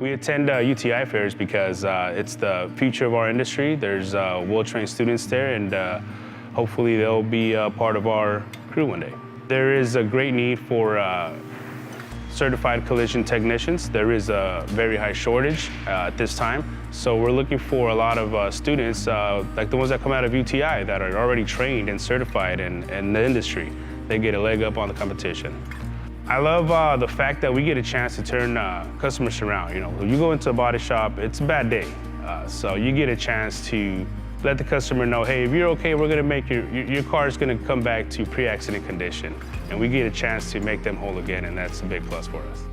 We attend UTI fairs because it's the future of our industry. There's well-trained students there, and hopefully they'll be part of our crew one day. There is a great need for certified collision technicians. There is a very high shortage at this time. So we're looking for a lot of students, like the ones that come out of UTI that are already trained and certified in the industry. They get a leg up on the competition. I love the fact that we get a chance to turn customers around. You know, when you go into a body shop, it's a bad day. So you get a chance to let the customer know, hey, if you're okay, we're gonna make your car is gonna come back to pre-accident condition. And we get a chance to make them whole again, and that's a big plus for us.